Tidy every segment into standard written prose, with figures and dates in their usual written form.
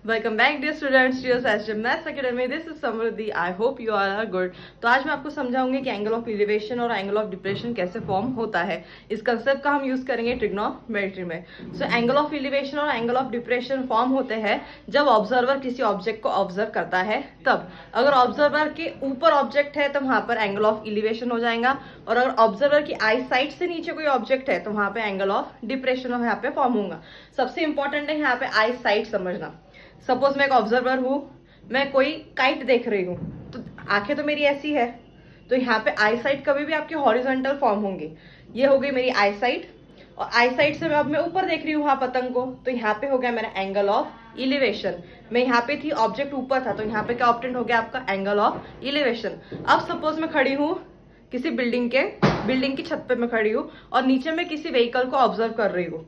Welcome back dear students to your session maths academy. This is Samriddhi. I hope you all are good. तो आज मैं आपको समझाऊंगी कि एंगल ऑफ इलिवेशन और एंगल ऑफ डिप्रेशन कैसे फॉर्म होता है। इस कंसेप्ट का हम यूज करेंगे ट्रिग्नोमेट्री में। सो एंगल ऑफ इलिवेशन और एंगल ऑफ डिप्रेशन फॉर्म होते हैं जब ऑब्जर्वर किसी ऑब्जेक्ट को ऑब्जर्व करता है तब। अगर ऑब्जर्वर के ऊपर ऑब्जेक्ट है तो वहां पर एंगल ऑफ इलिवेशन हो जाएगा, और अगर ऑब्जर्वर की आई साइड से नीचे कोई ऑब्जेक्ट है तो वहां पे एंगल ऑफ डिप्रेशन यहाँ पे फॉर्म होगा। सबसे इंपॉर्टेंट है यहाँ पे आई साइड समझना। सपोज मैं एक ऑब्जर्वर हूं, मैं कोई काइट देख रही हूं, तो आंखें तो मेरी ऐसी है, तो यहाँ पे आई साइड कभी भी आपके हॉरिजॉन्टल फॉर्म होंगे। ये हो गई मेरी आई साइड, और आई साइड से अब मैं ऊपर देख रही हूँ वहां पतंग को, तो यहाँ पे हो गया मेरा एंगल ऑफ इलिवेशन। मैं यहाँ पे थी, ऑब्जेक्ट ऊपर था, तो यहाँ पे क्या ऑब्टेंड हो गया आपका एंगल ऑफ इलिवेशन। अब सपोज मैं खड़ी हूँ किसी बिल्डिंग की छत पे मैं खड़ी हूँ, और नीचे मैं किसी व्हीकल को ऑब्जर्व कर रही हूँ।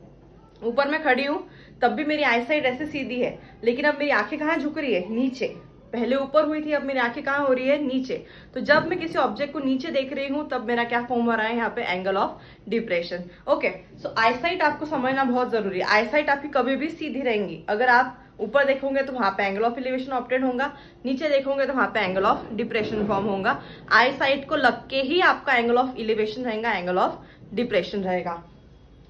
ऊपर मैं खड़ी हूँ तब भी मेरी आई साइड ऐसे सीधी है, लेकिन अब मेरी आंखें कहाँ झुक रही है? नीचे। पहले ऊपर हुई थी, अब मेरी आंखें कहाँ हो रही है? नीचे। तो जब मैं किसी ऑब्जेक्ट को नीचे देख रही हूँ तब मेरा क्या फॉर्म हो रहा है यहाँ पे? Angle of depression. Okay, so I site आपको समझना बहुत जरूरी है। आई साइट आपकी कभी भी सीधी रहेंगी। अगर आप ऊपर देखोगे तो वहां पे एंगल ऑफ इलिवेशन ऑब्टेन होगा, नीचे देखोगे तो वहां पे एंगल ऑफ डिप्रेशन फॉर्म होगा। आई साइट को लग के ही आपका एंगल ऑफ इलिवेशन रहेगा, एंगल ऑफ डिप्रेशन रहेगा।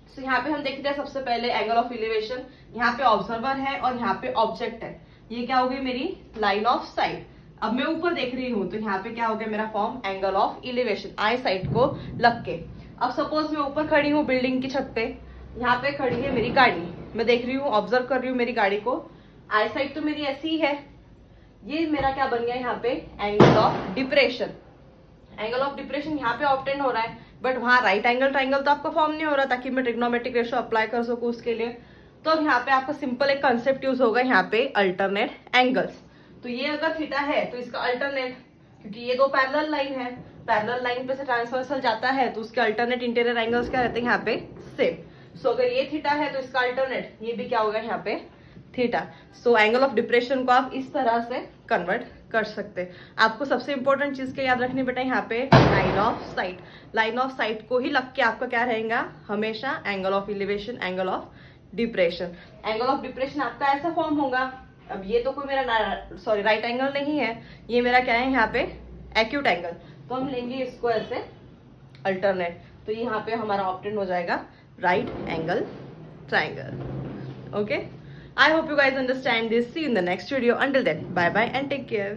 तो यहाँ पे हम देखते हैं सबसे पहले एंगल ऑफ इलिवेशन। यहाँ पे ऑब्जर्वर है और यहाँ पे ऑब्जेक्ट है। ये क्या हो गई? मेरी लाइन ऑफ साइट। अब मैं ऊपर देख रही हूँ तो यहाँ पे क्या हो गया मेरा form? Angle of elevation, I side को लग के। अब सपोज मैं ऊपर खड़ी हूँ बिल्डिंग की छत पे, यहाँ पे खड़ी है मेरी गाड़ी, मैं देख रही हूँ, ऑब्जर्व कर रही हूँ मेरी गाड़ी को। आई साइड तो मेरी ऐसी ही है, ये मेरा क्या बन गया यहाँ पे? Angle of depression. Angle of depression यहाँ पे ऑब्टेन हो रहा है, बट वहां राइट एंगल ट्राइंगल तो आपका फॉर्म नहीं हो रहा, ताकि मैं ट्रिग्नोमेट्रिक रेशो अप्लाई कर सकूं उसके लिए। तो अब यहाँ पे आपका सिंपल एक कंसेप्ट यूज होगा यहाँ पे, अल्टरनेट एंगल्स। तो ये अगर थीटा है तो इसका अल्टरनेट, क्योंकि ये दो पैरेलल लाइन है, पैरेलल लाइन पे से ट्रांसवर्सल जाता है, तो उसके अल्टरनेट इंटीरियर एंगल्स क्या रहते हैं यहाँ पे? सेम। सो अगर ये थीटा है तो इसका अल्टरनेट ये भी क्या होगा यहाँ पे? Theta. So angle of depression को आप इस तरह से कन्वर्ट कर सकते हैं। आपको सबसे इंपॉर्टेंट चीज क्या याद रखनी बेटा? यहाँ पे line of site. Line of site को ही लग के आपका क्या रहेगा? हमेशा angle of elevation, angle of depression. Angle of depression आपका ऐसा फॉर्म होगा। अब ये तो कोई मेरा राइट एंगल नहीं है, ये मेरा क्या है यहाँ पे? Acute angle. तो हम लेंगे इसको ऐसे अल्टरनेट, तो यहाँ पे हमारा ऑप्टेन हो जाएगा right angle triangle. Okay, I hope you guys understand this. See you in the next video. Until then, bye bye and take care.